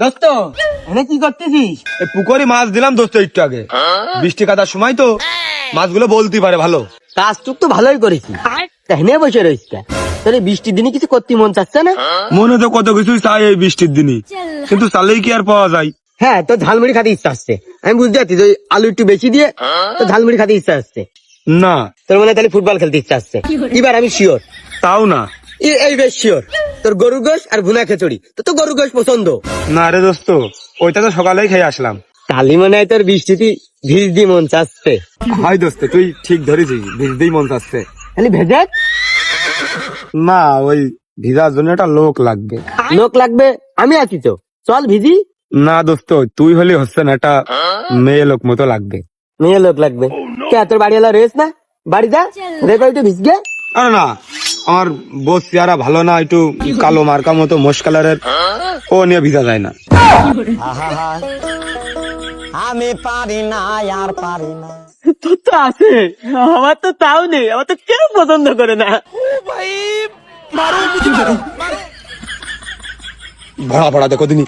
দোস্ত এনে কি করতেছিস? পুকুরে মাছ দিলাম দোস্ত একটু আগে। বৃষ্টি কাটার সময় তো মাছগুলো বলতে পারে ভালো। কাজটুক তো ভালোই করেছি, হেনে বসে রয়েছিস তোর এই বৃষ্টির দিনে কিছু করতে মন চাচ্ছে না? মনে তো কত কিছু চাই এই বৃষ্টির দিনই, কিন্তু চালেই কি আর পাওয়া যায়? হ্যাঁ, তোর ঝালমুড়ি খাতে ইচ্ছা আসছে, আমি বুঝতে পারছি। তুই আলু একটু বেশি দিয়ে তো ঝালমুড়ি খাতে ইচ্ছা আসছে। না তোর মনে হয় তাহলে ফুটবল খেলতে ইচ্ছা আসছে। এবার আমি শিওর, তাও না। এই বেশ শিওর, তোর গরুর গোশ আর ভুনা খিচুড়ি। তো গরুর গোশ পছন্দ না রে দোস্ত, ওইটা তো সকালেই খেয়ে আসলাম। তালি মনে হয় তোর বৃষ্টিতে ভিজ দিয়ে মন চাচ্ছে। হয় দোস্ত, তুই ঠিক ধরেছিস, ভিজতেই মন চাচ্ছে। খালি ভেজে না, ওই ভিজার জন্য একটা লোক লাগবে। লোক লাগবে, আমি আছি তো, চল ভিজি। না দোস্ত, তুই হলে হচ্ছে না, একটা মেয়ে লোক মতো লাগবে। মেয়ে লোক লাগবে কে? তোর বাড়ি এলা রেস না, বাড়ি যা রেখো একটু ভিজগে। আরে না, আমার বোস চেহারা ভালো না, একটু কালো মার্কা মতো মোষ কালারের, ও নিয়ে ভিজা যায় না। আমি পারি না আর পারি না। তোর তো আছে, আমার তো তাও নেই, আমার তো কেউ পছন্দ করে না। ভরা ভরা দেখো দিনই।